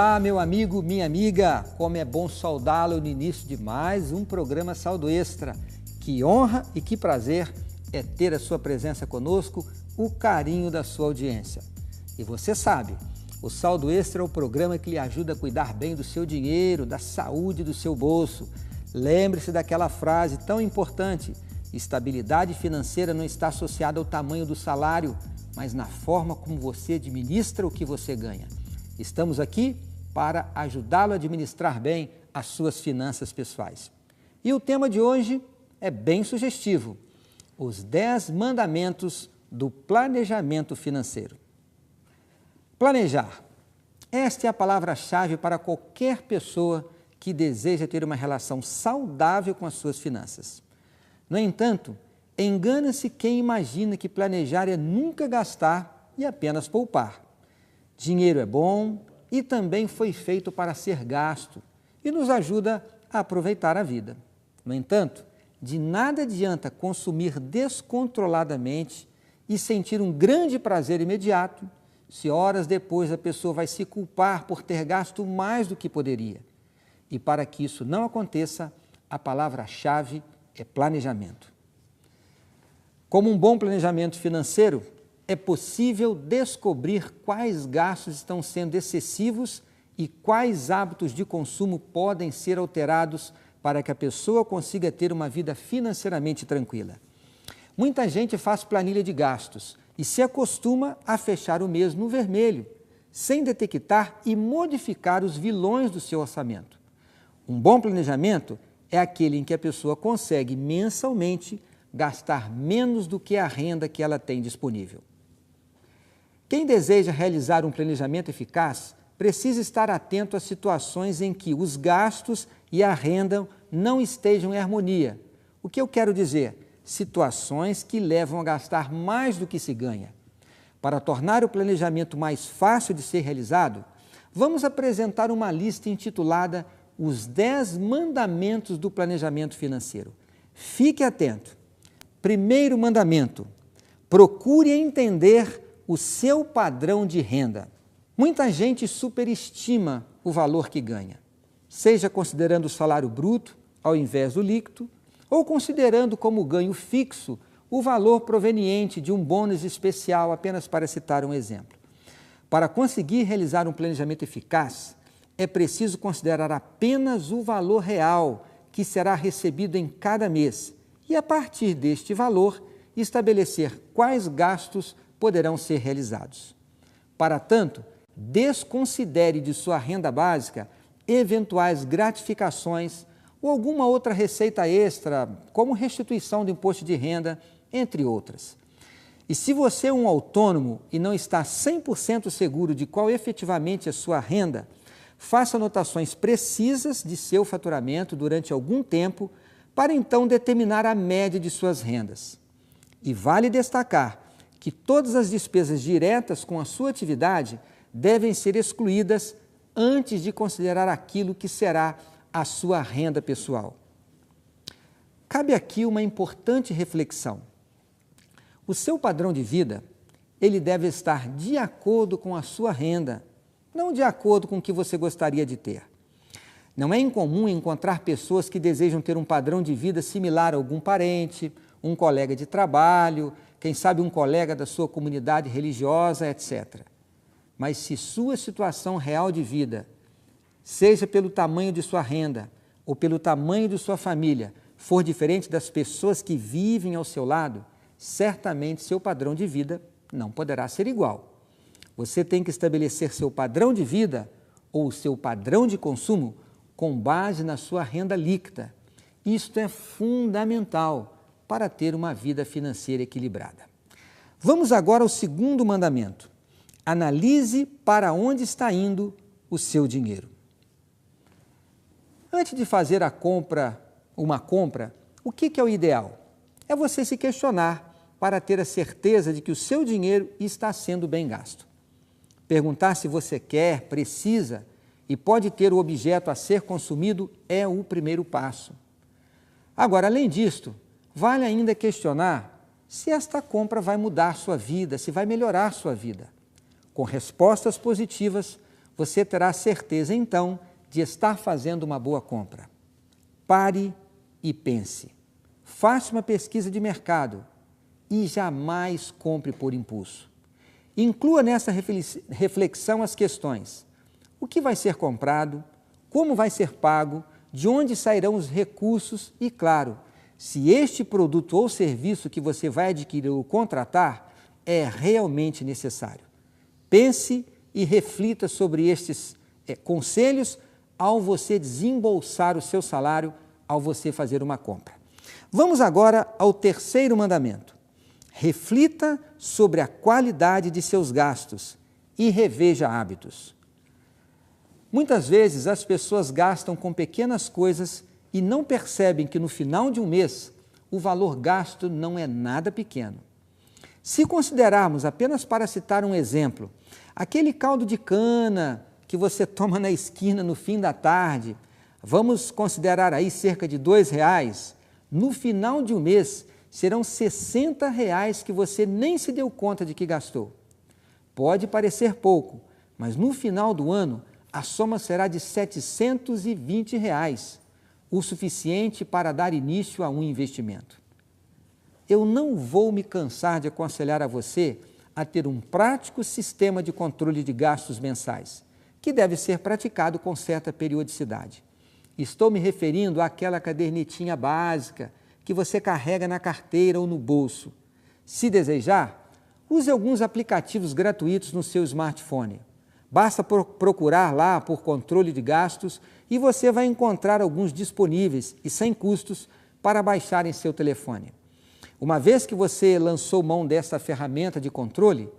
Olá, meu amigo, minha amiga, como é bom saudá-lo no início de mais um programa Saldo Extra. Que honra e que prazer é ter a sua presença conosco, o carinho da sua audiência. E você sabe, o Saldo Extra é o programa que lhe ajuda a cuidar bem do seu dinheiro, da saúde do seu bolso. Lembre-se daquela frase tão importante: estabilidade financeira não está associada ao tamanho do salário, mas na forma como você administra o que você ganha. Estamos aqui para ajudá-lo a administrar bem as suas finanças pessoais. E o tema de hoje é bem sugestivo: os 10 mandamentos do planejamento financeiro. Planejar. Esta é a palavra-chave para qualquer pessoa que deseja ter uma relação saudável com as suas finanças. No entanto, engana-se quem imagina que planejar é nunca gastar e apenas poupar. Dinheiro é bom e também foi feito para ser gasto e nos ajuda a aproveitar a vida. No entanto, de nada adianta consumir descontroladamente e sentir um grande prazer imediato se horas depois a pessoa vai se culpar por ter gasto mais do que poderia. E para que isso não aconteça, a palavra-chave é planejamento. Como um bom planejamento financeiro, é possível descobrir quais gastos estão sendo excessivos e quais hábitos de consumo podem ser alterados para que a pessoa consiga ter uma vida financeiramente tranquila. Muita gente faz planilha de gastos e se acostuma a fechar o mês no vermelho, sem detectar e modificar os vilões do seu orçamento. Um bom planejamento é aquele em que a pessoa consegue mensalmente gastar menos do que a renda que ela tem disponível. Quem deseja realizar um planejamento eficaz precisa estar atento às situações em que os gastos e a renda não estejam em harmonia. O que eu quero dizer? Situações que levam a gastar mais do que se ganha. Para tornar o planejamento mais fácil de ser realizado, vamos apresentar uma lista intitulada Os 10 Mandamentos do Planejamento Financeiro. Fique atento. Primeiro mandamento: procure entender o seu padrão de renda. Muita gente superestima o valor que ganha, seja considerando o salário bruto ao invés do líquido, ou considerando como ganho fixo o valor proveniente de um bônus especial, apenas para citar um exemplo. Para conseguir realizar um planejamento eficaz, é preciso considerar apenas o valor real que será recebido em cada mês e, a partir deste valor, estabelecer quais gastos poderão ser realizados. Para tanto, desconsidere de sua renda básica eventuais gratificações ou alguma outra receita extra, como restituição do imposto de renda, entre outras. E se você é um autônomo e não está 100% seguro de qual efetivamente é sua renda, faça anotações precisas de seu faturamento durante algum tempo para então determinar a média de suas rendas. E vale destacar que todas as despesas diretas com a sua atividade devem ser excluídas antes de considerar aquilo que será a sua renda pessoal. Cabe aqui uma importante reflexão. O seu padrão de vida, ele deve estar de acordo com a sua renda, não de acordo com o que você gostaria de ter. Não é incomum encontrar pessoas que desejam ter um padrão de vida similar a algum parente, um colega de trabalho, quem sabe um colega da sua comunidade religiosa, etc. Mas se sua situação real de vida, seja pelo tamanho de sua renda ou pelo tamanho de sua família, for diferente das pessoas que vivem ao seu lado, certamente seu padrão de vida não poderá ser igual. Você tem que estabelecer seu padrão de vida ou seu padrão de consumo com base na sua renda líquida. Isto é fundamental para ter uma vida financeira equilibrada. Vamos agora ao segundo mandamento. Analise para onde está indo o seu dinheiro. Antes de fazer uma compra, o que é o ideal? É você se questionar para ter a certeza de que o seu dinheiro está sendo bem gasto. Perguntar se você quer, precisa e pode ter o objeto a ser consumido é o primeiro passo. Agora, além disto, vale ainda questionar se esta compra vai mudar sua vida, se vai melhorar sua vida. Com respostas positivas, você terá certeza então de estar fazendo uma boa compra. Pare e pense. Faça uma pesquisa de mercado e jamais compre por impulso. Inclua nessa reflexão as questões: o que vai ser comprado, como vai ser pago, de onde sairão os recursos e, claro, se este produto ou serviço que você vai adquirir ou contratar é realmente necessário. Pense e reflita sobre estes conselhos ao você desembolsar o seu salário, ao você fazer uma compra. Vamos agora ao terceiro mandamento. Reflita sobre a qualidade de seus gastos e reveja hábitos. Muitas vezes as pessoas gastam com pequenas coisas e não percebem que no final de um mês o valor gasto não é nada pequeno. Se considerarmos, apenas para citar um exemplo, aquele caldo de cana que você toma na esquina no fim da tarde, vamos considerar aí cerca de R$2, no final de um mês serão R$60 que você nem se deu conta de que gastou. Pode parecer pouco, mas no final do ano a soma será de R$720, o suficiente para dar início a um investimento. Eu não vou me cansar de aconselhar a você a ter um prático sistema de controle de gastos mensais, que deve ser praticado com certa periodicidade. Estou me referindo àquela cadernetinha básica que você carrega na carteira ou no bolso. Se desejar, use alguns aplicativos gratuitos no seu smartphone. Basta procurar lá por controle de gastos e você vai encontrar alguns disponíveis e sem custos para baixar em seu telefone. Uma vez que você lançou mão dessa ferramenta de controle,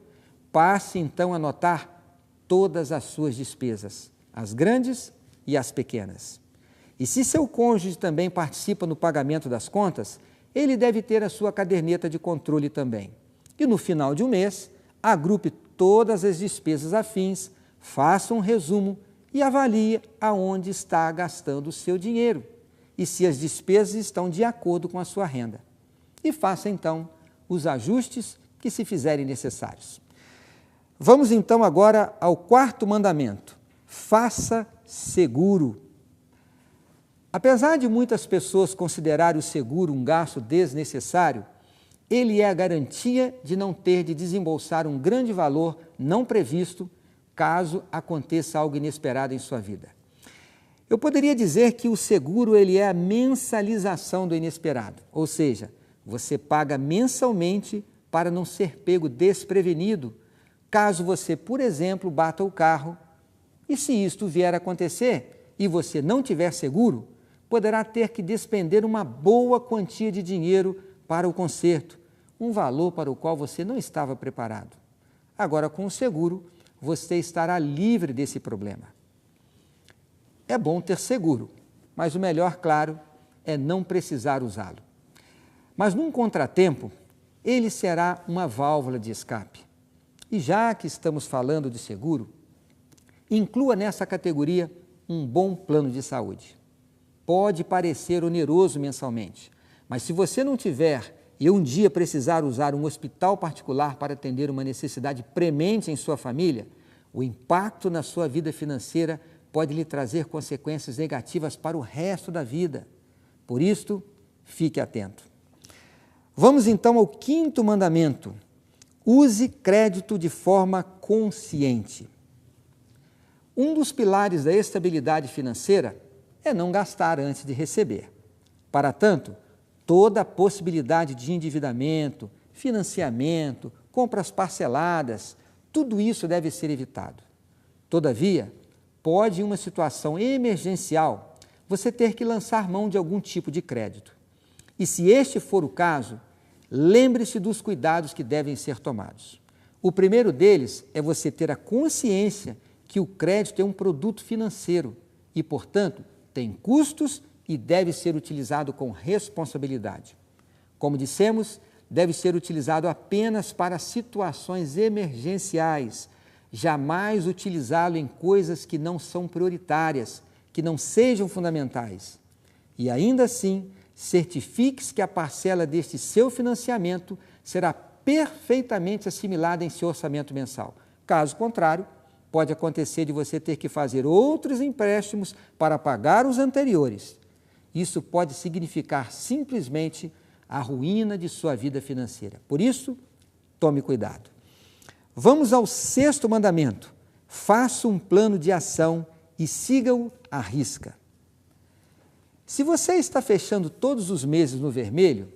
passe então a anotar todas as suas despesas, as grandes e as pequenas. E se seu cônjuge também participa no pagamento das contas, ele deve ter a sua caderneta de controle também. E no final de um mês, agrupe todas as despesas afins, faça um resumo e avalie aonde está gastando o seu dinheiro e se as despesas estão de acordo com a sua renda. E faça então os ajustes que se fizerem necessários. Vamos então agora ao quarto mandamento: faça seguro. Apesar de muitas pessoas considerarem o seguro um gasto desnecessário, ele é a garantia de não ter de desembolsar um grande valor não previsto caso aconteça algo inesperado em sua vida. Eu poderia dizer que o seguro ele é a mensalização do inesperado, ou seja, você paga mensalmente para não ser pego desprevenido, caso você, por exemplo, bata o carro, e se isto vier a acontecer e você não tiver seguro, poderá ter que despender uma boa quantia de dinheiro para o conserto, um valor para o qual você não estava preparado. Agora, com o seguro, você estará livre desse problema. É bom ter seguro, mas o melhor, claro, é não precisar usá-lo. Mas num contratempo, ele será uma válvula de escape. E já que estamos falando de seguro, inclua nessa categoria um bom plano de saúde. Pode parecer oneroso mensalmente, mas se você não tiver e um dia precisar usar um hospital particular para atender uma necessidade premente em sua família, o impacto na sua vida financeira pode lhe trazer consequências negativas para o resto da vida. Por isto, fique atento. Vamos então ao quinto mandamento: use crédito de forma consciente. Um dos pilares da estabilidade financeira é não gastar antes de receber. Para tanto, toda a possibilidade de endividamento, financiamento, compras parceladas, tudo isso deve ser evitado. Todavia, pode em uma situação emergencial você ter que lançar mão de algum tipo de crédito. E se este for o caso, lembre-se dos cuidados que devem ser tomados. O primeiro deles é você ter a consciência que o crédito é um produto financeiro e, portanto, tem custos e deve ser utilizado com responsabilidade. Como dissemos, deve ser utilizado apenas para situações emergenciais, jamais utilizá-lo em coisas que não são prioritárias, que não sejam fundamentais. E ainda assim, certifique-se que a parcela deste seu financiamento será perfeitamente assimilada em seu orçamento mensal. Caso contrário, pode acontecer de você ter que fazer outros empréstimos para pagar os anteriores. Isso pode significar simplesmente a ruína de sua vida financeira. Por isso, tome cuidado. Vamos ao 6º mandamento. Faça um plano de ação e siga-o à risca. Se você está fechando todos os meses no vermelho,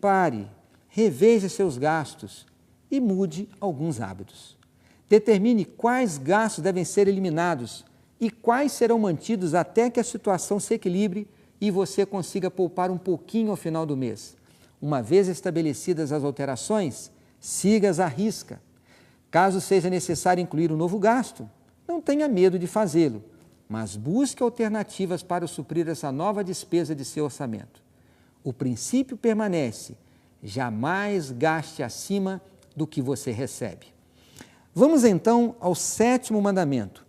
pare, reveja seus gastos e mude alguns hábitos. Determine quais gastos devem ser eliminados e quais serão mantidos até que a situação se equilibre e você consiga poupar um pouquinho ao final do mês. Uma vez estabelecidas as alterações, siga-as à risca. Caso seja necessário incluir um novo gasto, não tenha medo de fazê-lo, mas busque alternativas para suprir essa nova despesa de seu orçamento. O princípio permanece: jamais gaste acima do que você recebe. Vamos então ao 7º mandamento.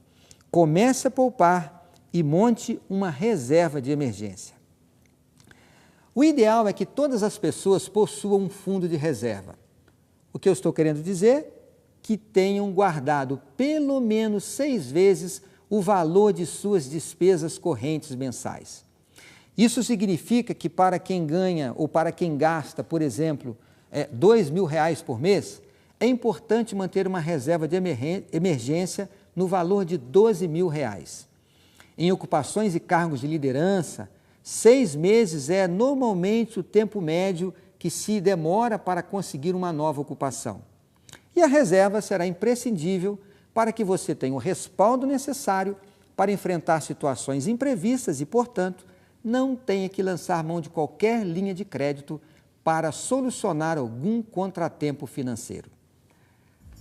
Comece a poupar e monte uma reserva de emergência. O ideal é que todas as pessoas possuam um fundo de reserva. O que eu estou querendo dizer? Que tenham guardado pelo menos 6 vezes o valor de suas despesas correntes mensais. Isso significa que para quem ganha ou para quem gasta, por exemplo, R$2.000 por mês, é importante manter uma reserva de emergência no valor de R$12.000. Em ocupações e cargos de liderança, 6 meses é normalmente o tempo médio que se demora para conseguir uma nova ocupação. E a reserva será imprescindível para que você tenha o respaldo necessário para enfrentar situações imprevistas e, portanto, não tenha que lançar mão de qualquer linha de crédito para solucionar algum contratempo financeiro.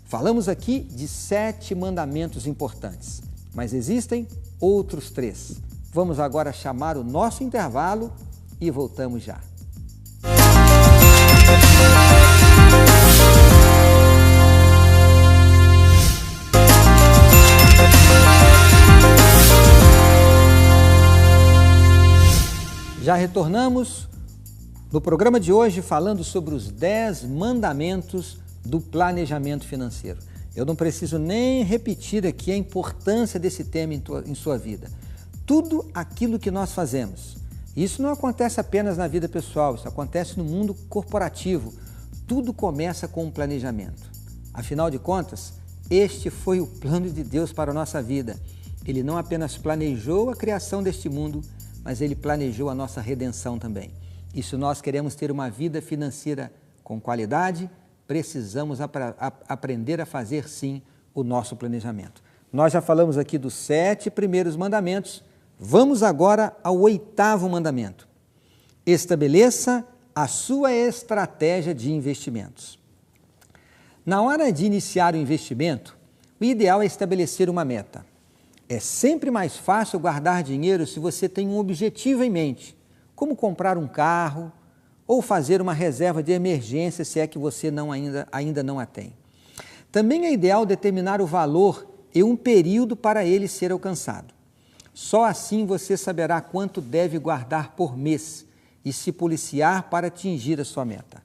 Falamos aqui de 7 mandamentos importantes, mas existem outros 3. Vamos agora chamar o nosso intervalo e voltamos já. Já retornamos no programa de hoje falando sobre os 10 mandamentos do planejamento financeiro. Eu não preciso nem repetir aqui a importância desse tema em sua vida. Tudo aquilo que nós fazemos, isso não acontece apenas na vida pessoal, isso acontece no mundo corporativo. Tudo começa com um planejamento. Afinal de contas, este foi o plano de Deus para a nossa vida. Ele não apenas planejou a criação deste mundo, mas Ele planejou a nossa redenção também. E se nós queremos ter uma vida financeira com qualidade, precisamos aprender a fazer, sim, o nosso planejamento. Nós já falamos aqui dos 7 primeiros mandamentos, vamos agora ao 8º mandamento. Estabeleça a sua estratégia de investimentos. Na hora de iniciar o investimento, o ideal é estabelecer uma meta. É sempre mais fácil guardar dinheiro se você tem um objetivo em mente, como comprar um carro ou fazer uma reserva de emergência, se é que você ainda não a tem. Também é ideal determinar o valor e um período para ele ser alcançado. Só assim você saberá quanto deve guardar por mês e se policiar para atingir a sua meta.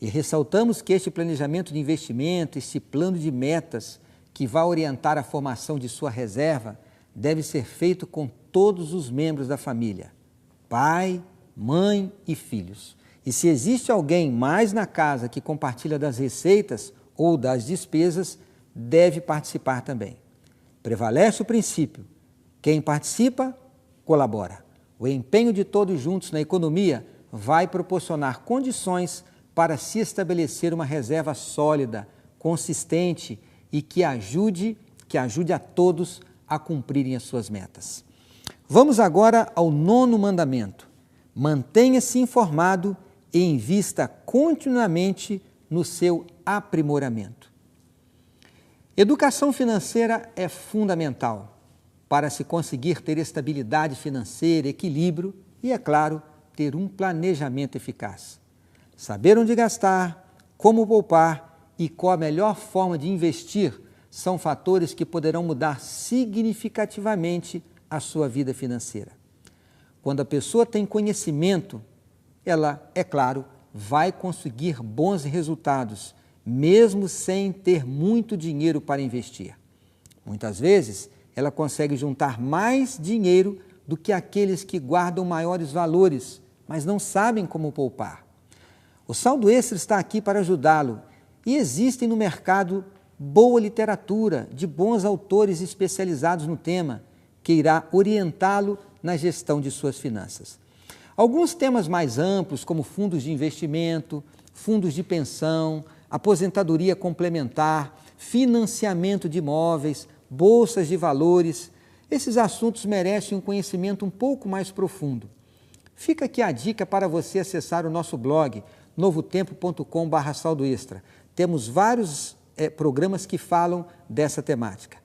E ressaltamos que este planejamento de investimento, este plano de metas, que vai orientar a formação de sua reserva, deve ser feito com todos os membros da família, pai, mãe e filhos. E se existe alguém mais na casa que compartilha das receitas ou das despesas, deve participar também. Prevalece o princípio: quem participa, colabora. O empenho de todos juntos na economia vai proporcionar condições para se estabelecer uma reserva sólida, consistente e que ajude a todos a cumprirem as suas metas. Vamos agora ao 9º mandamento. Mantenha-se informado e invista continuamente no seu aprimoramento. Educação financeira é fundamental para se conseguir ter estabilidade financeira, equilíbrio e, é claro, ter um planejamento eficaz. Saber onde gastar, como poupar e qual a melhor forma de investir são fatores que poderão mudar significativamente a sua vida financeira. Quando a pessoa tem conhecimento, ela, é claro, vai conseguir bons resultados, mesmo sem ter muito dinheiro para investir. Muitas vezes, ela consegue juntar mais dinheiro do que aqueles que guardam maiores valores, mas não sabem como poupar. O Saldo Extra está aqui para ajudá-lo e existem no mercado boa literatura de bons autores especializados no tema, que irá orientá-lo na gestão de suas finanças. Alguns temas mais amplos, como fundos de investimento, fundos de pensão, aposentadoria complementar, financiamento de imóveis, bolsas de valores, esses assuntos merecem um conhecimento um pouco mais profundo. Fica aqui a dica para você acessar o nosso blog, novotempo.com/saldoextra. Temos vários programas que falam dessa temática.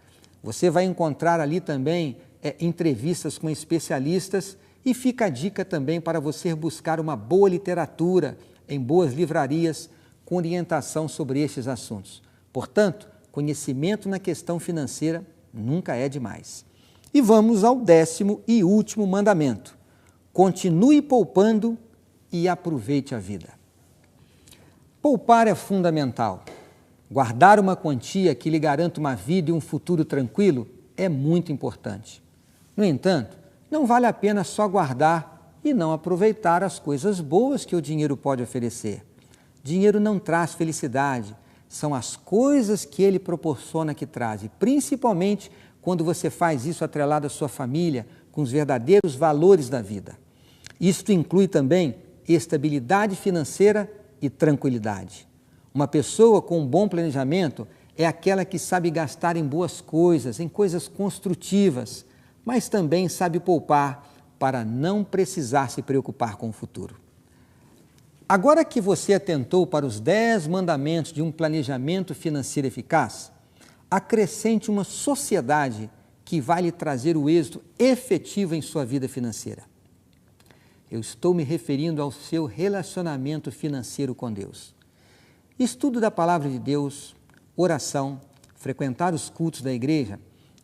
Você vai encontrar ali também entrevistas com especialistas e fica a dica também para você buscar uma boa literatura em boas livrarias com orientação sobre estes assuntos. Portanto, conhecimento na questão financeira nunca é demais. E vamos ao 10º e último mandamento. Continue poupando e aproveite a vida. Poupar é fundamental. Guardar uma quantia que lhe garanta uma vida e um futuro tranquilo é muito importante. No entanto, não vale a pena só guardar e não aproveitar as coisas boas que o dinheiro pode oferecer. Dinheiro não traz felicidade, são as coisas que ele proporciona que traz, e principalmente quando você faz isso atrelado à sua família, com os verdadeiros valores da vida. Isto inclui também estabilidade financeira e tranquilidade. Uma pessoa com um bom planejamento é aquela que sabe gastar em boas coisas, em coisas construtivas, mas também sabe poupar para não precisar se preocupar com o futuro. Agora que você atentou para os 10 mandamentos de um planejamento financeiro eficaz, acrescente uma sociedade que vai lhe trazer o êxito efetivo em sua vida financeira. Eu estou me referindo ao seu relacionamento financeiro com Deus. Estudo da Palavra de Deus, oração, frequentar os cultos da igreja,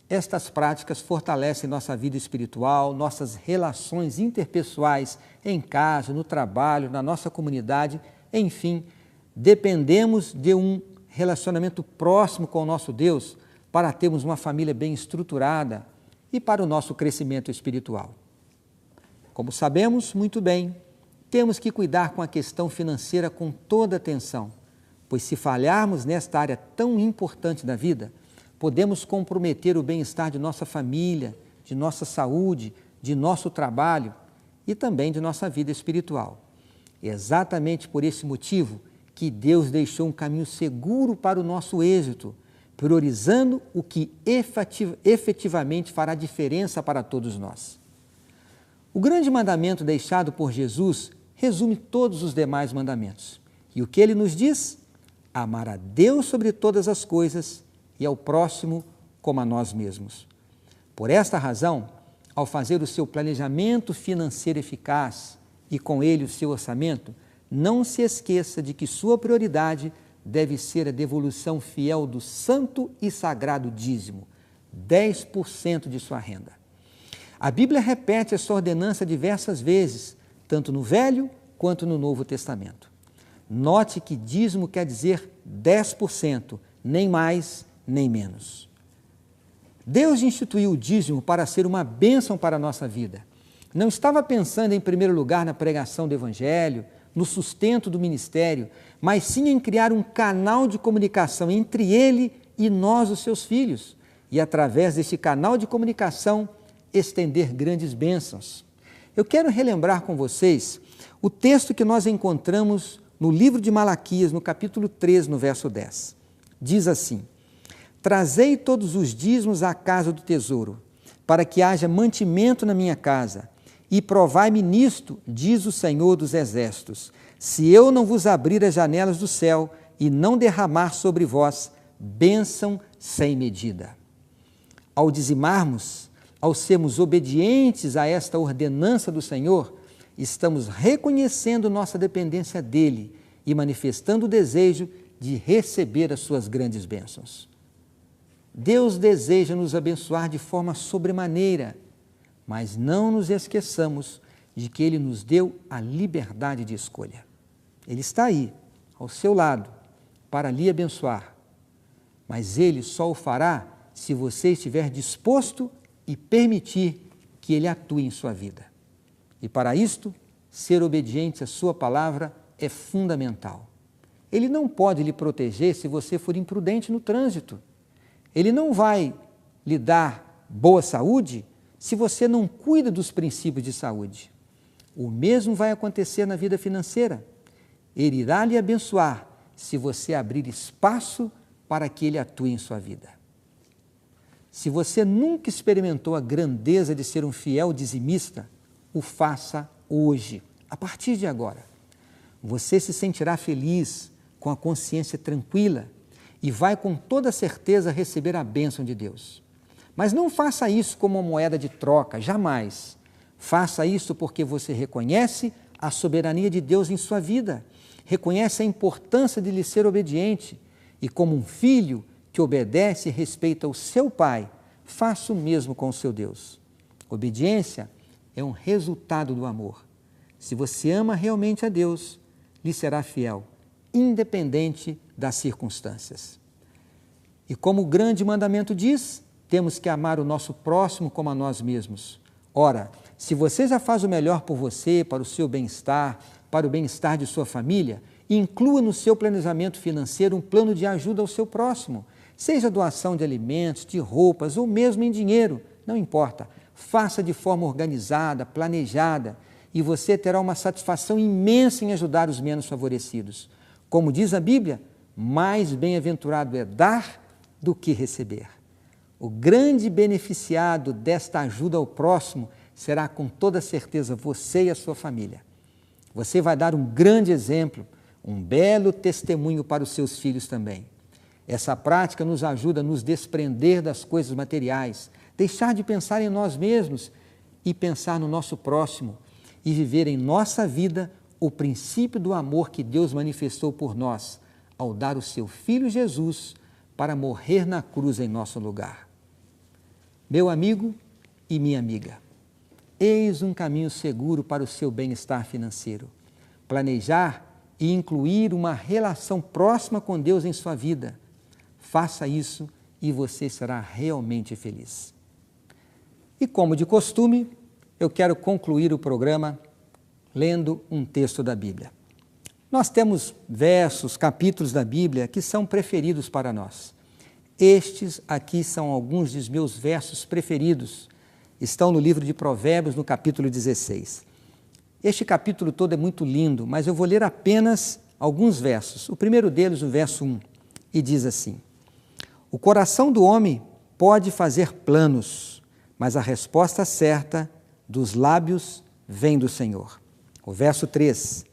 estas práticas fortalecem nossa vida espiritual, nossas relações interpessoais em casa, no trabalho, na nossa comunidade, enfim, dependemos de um relacionamento próximo com o nosso Deus para termos uma família bem estruturada e para o nosso crescimento espiritual. Como sabemos muito bem, temos que cuidar com a questão financeira com toda atenção, pois se falharmos nesta área tão importante da vida, podemos comprometer o bem-estar de nossa família, de nossa saúde, de nosso trabalho e também de nossa vida espiritual. É exatamente por esse motivo que Deus deixou um caminho seguro para o nosso êxito, priorizando o que efetivamente fará diferença para todos nós. O grande mandamento deixado por Jesus resume todos os demais mandamentos. E o que ele nos diz? Amar a Deus sobre todas as coisas e ao próximo como a nós mesmos. Por esta razão, ao fazer o seu planejamento financeiro eficaz e com ele o seu orçamento, não se esqueça de que sua prioridade deve ser a devolução fiel do santo e sagrado dízimo, 10% de sua renda. A Bíblia repete essa ordenança diversas vezes, tanto no Velho quanto no Novo Testamento. Note que dízimo quer dizer 10%, nem mais nem menos. Deus instituiu o dízimo para ser uma bênção para a nossa vida. Não estava pensando em primeiro lugar na pregação do Evangelho, no sustento do ministério, mas sim em criar um canal de comunicação entre Ele e nós, os seus filhos, e através deste canal de comunicação, estender grandes bênçãos. Eu quero relembrar com vocês o texto que nós encontramos no livro de Malaquias, no capítulo 3, no verso 10. Diz assim: Trazei todos os dízimos à casa do tesouro, para que haja mantimento na minha casa, e provai-me nisto, diz o Senhor dos Exércitos, se eu não vos abrir as janelas do céu e não derramar sobre vós bênção sem medida. Ao dizimarmos, ao sermos obedientes a esta ordenança do Senhor, estamos reconhecendo nossa dependência dEle e manifestando o desejo de receber as suas grandes bênçãos. Deus deseja nos abençoar de forma sobremaneira, mas não nos esqueçamos de que Ele nos deu a liberdade de escolha. Ele está aí, ao seu lado, para lhe abençoar, mas Ele só o fará se você estiver disposto e permitir que Ele atue em sua vida. E para isto, ser obediente à sua palavra é fundamental. Ele não pode lhe proteger se você for imprudente no trânsito. Ele não vai lhe dar boa saúde se você não cuida dos princípios de saúde. O mesmo vai acontecer na vida financeira. Ele irá lhe abençoar se você abrir espaço para que Ele atue em sua vida. Se você nunca experimentou a grandeza de ser um fiel dizimista, o faça hoje, a partir de agora. Você se sentirá feliz, com a consciência tranquila e vai com toda certeza receber a bênção de Deus. Mas não faça isso como uma moeda de troca, jamais. Faça isso porque você reconhece a soberania de Deus em sua vida, reconhece a importância de lhe ser obediente e, como um filho que obedece e respeita o seu pai, faça o mesmo com o seu Deus. Obediência é um resultado do amor. Se você ama realmente a Deus, lhe será fiel, independente das circunstâncias. E como o grande mandamento diz, temos que amar o nosso próximo como a nós mesmos. Ora, se você já faz o melhor por você, para o seu bem-estar, para o bem-estar de sua família, inclua no seu planejamento financeiro um plano de ajuda ao seu próximo, seja doação de alimentos, de roupas ou mesmo em dinheiro, não importa. Faça de forma organizada, planejada, e você terá uma satisfação imensa em ajudar os menos favorecidos. Como diz a Bíblia, mais bem-aventurado é dar do que receber. O grande beneficiado desta ajuda ao próximo será com toda certeza você e a sua família. Você vai dar um grande exemplo, um belo testemunho para os seus filhos também. Essa prática nos ajuda a nos desprender das coisas materiais, deixar de pensar em nós mesmos e pensar no nosso próximo e viver em nossa vida o princípio do amor que Deus manifestou por nós ao dar o seu Filho Jesus para morrer na cruz em nosso lugar. Meu amigo e minha amiga, eis um caminho seguro para o seu bem-estar financeiro. Planejar e incluir uma relação próxima com Deus em sua vida. Faça isso e você será realmente feliz. E como de costume, eu quero concluir o programa lendo um texto da Bíblia. Nós temos versos, capítulos da Bíblia que são preferidos para nós. Estes aqui são alguns dos meus versos preferidos. Estão no livro de Provérbios, no capítulo 16. Este capítulo todo é muito lindo, mas eu vou ler apenas alguns versos. O primeiro deles, o verso 1, e diz assim: O coração do homem pode fazer planos, mas a resposta certa dos lábios vem do Senhor. O verso 3,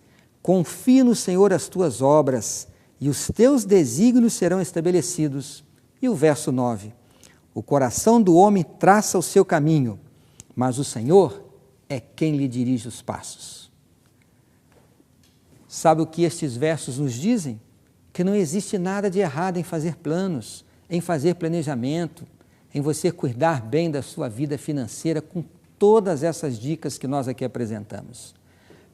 confia no Senhor as tuas obras e os teus desígnios serão estabelecidos. E o verso 9, o coração do homem traça o seu caminho, mas o Senhor é quem lhe dirige os passos. Sabe o que estes versos nos dizem? Que não existe nada de errado em fazer planos, em fazer planejamento, em você cuidar bem da sua vida financeira com todas essas dicas que nós aqui apresentamos.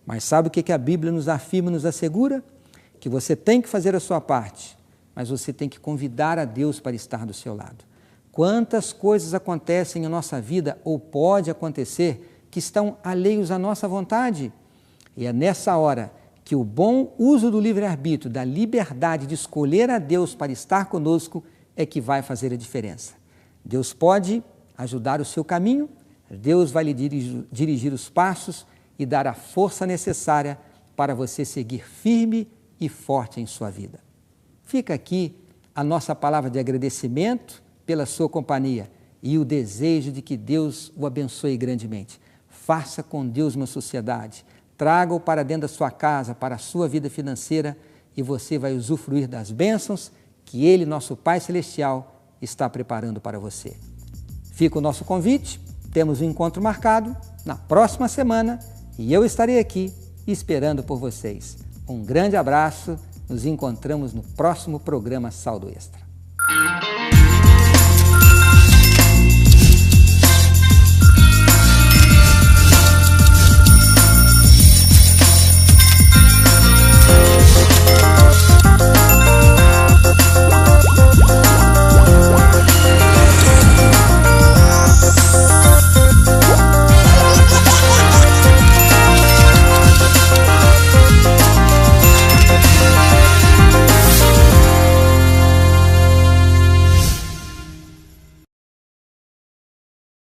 Mas sabe o que a Bíblia nos afirma, nos assegura? Que você tem que fazer a sua parte, mas você tem que convidar a Deus para estar do seu lado. Quantas coisas acontecem em nossa vida, ou pode acontecer, que estão alheios à nossa vontade? E é nessa hora que o bom uso do livre-arbítrio, da liberdade de escolher a Deus para estar conosco, é que vai fazer a diferença. Deus pode ajudar o seu caminho, Deus vai lhe dirigir os passos e dar a força necessária para você seguir firme e forte em sua vida. Fica aqui a nossa palavra de agradecimento pela sua companhia e o desejo de que Deus o abençoe grandemente. Faça com Deus uma sociedade, traga-o para dentro da sua casa, para a sua vida financeira, e você vai usufruir das bênçãos que Ele, nosso Pai Celestial, está preparando para você. Fica o nosso convite, temos um encontro marcado na próxima semana e eu estarei aqui esperando por vocês. Um grande abraço, nos encontramos no próximo programa Saldo Extra.